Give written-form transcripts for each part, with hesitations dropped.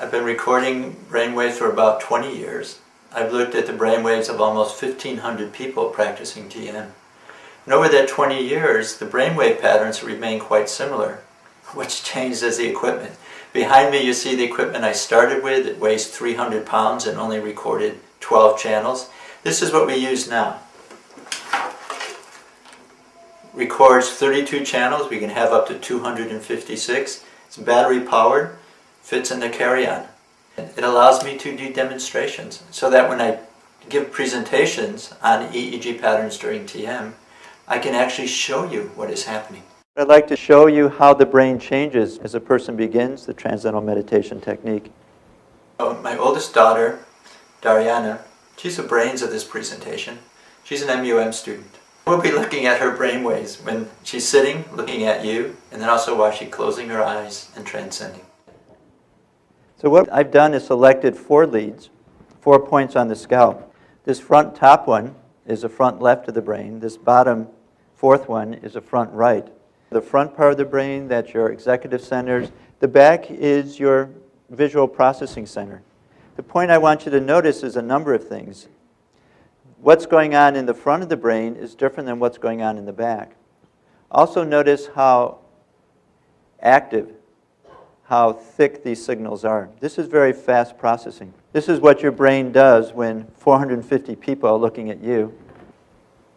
I've been recording brainwaves for about 20 years. I've looked at the brainwaves of almost 1,500 people practicing TM. And over that 20 years, the brainwave patterns remain quite similar. What's changed is the equipment. Behind me you see the equipment I started with. It weighs 300 pounds and only recorded 12 channels. This is what we use now. Records 32 channels. We can have up to 256. It's battery powered, fits in the carry-on. It allows me to do demonstrations so that when I give presentations on EEG patterns during TM, I can actually show you what is happening. I'd like to show you how the brain changes as a person begins the Transcendental Meditation technique. My oldest daughter, Dariana, she's the brains of this presentation. She's an MUM student. We'll be looking at her brainwaves when she's sitting, looking at you, and then also while she's closing her eyes and transcending. So what I've done is selected 4 leads, 4 points on the scalp. This front top one is the front left of the brain. This bottom 4th one is the front right. The front part of the brain, that's your executive centers. The back is your visual processing center. The point I want you to notice is a number of things. What's going on in the front of the brain is different than what's going on in the back. Also notice how active, how thick these signals are. This is very fast processing. This is what your brain does when 450 people are looking at you.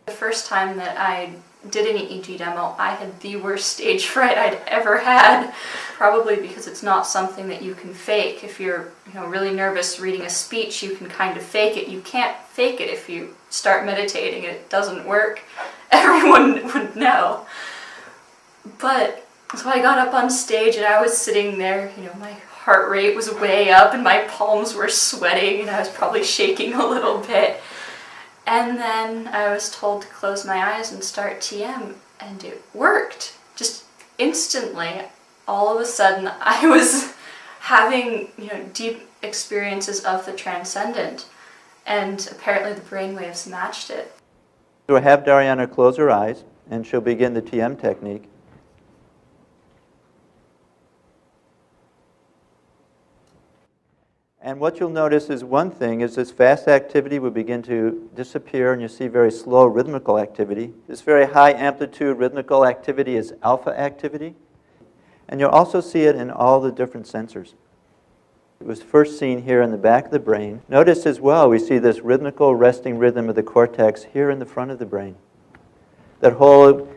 The first time that I did an EEG demo, I had the worst stage fright I'd ever had, probably because it's not something that you can fake. If you're really nervous reading a speech, you can kind of fake it. You can't fake it if you start meditating. It doesn't work. Everyone would know. But so I got up on stage and I was sitting there, my heart rate was way up and my palms were sweating and I was probably shaking a little bit. And then I was told to close my eyes and start TM, and it worked. Just instantly, all of a sudden, I was having deep experiences of the transcendent, and apparently the brainwaves matched it. So I have Dariana close her eyes, and she'll begin the TM technique. And what you'll notice is one thing is this fast activity will begin to disappear and you see very slow rhythmical activity. This very high amplitude rhythmical activity is alpha activity. And you'll also see it in all the different sensors. It was first seen here in the back of the brain. Notice as well we see this rhythmical resting rhythm of the cortex here in the front of the brain. That whole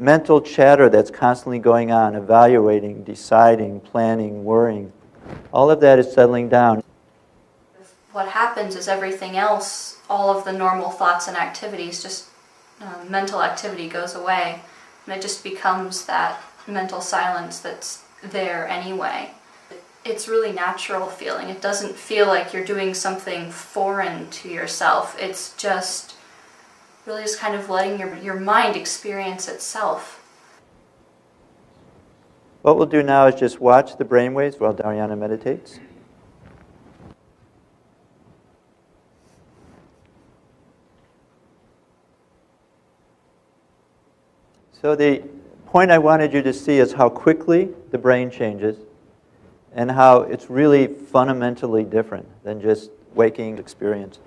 mental chatter that's constantly going on, evaluating, deciding, planning, worrying, all of that is settling down. What happens is everything else, all of the normal thoughts and activities, just mental activity goes away. And it just becomes that mental silence that's there anyway. It's really natural feeling. It doesn't feel like you're doing something foreign to yourself. It's just really just kind of letting your mind experience itself. What we'll do now is just watch the brainwaves while Dariana meditates. So the point I wanted you to see is how quickly the brain changes and how it's really fundamentally different than just waking experience.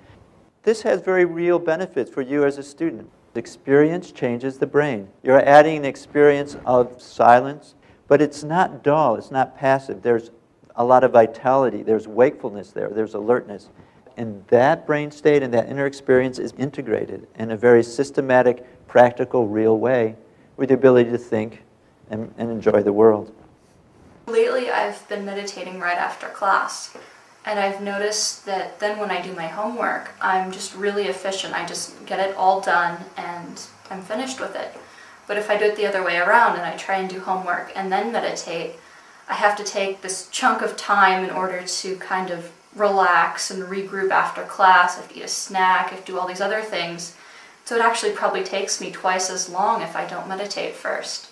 This has very real benefits for you as a student. Experience changes the brain. You're adding an experience of silence, but it's not dull, it's not passive. There's a lot of vitality, there's wakefulness there, there's alertness. And that brain state and that inner experience is integrated in a very systematic, practical, real way with the ability to think and enjoy the world. Lately I've been meditating right after class, and I've noticed that then when I do my homework, I'm just really efficient. I just get it all done and I'm finished with it. But if I do it the other way around and I try and do homework and then meditate, I have to take this chunk of time in order to kind of relax and regroup after class. I have to eat a snack, I have to do all these other things. So it actually probably takes me twice as long if I don't meditate first.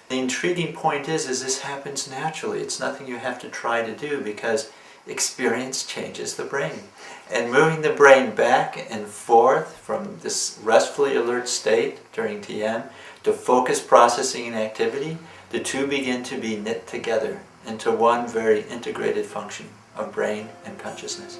The intriguing point is this happens naturally. It's nothing you have to try to do because experience changes the brain. And moving the brain back and forth from this restfully alert state during TM to focus processing and activity, the two begin to be knit together into one very integrated function of brain and consciousness.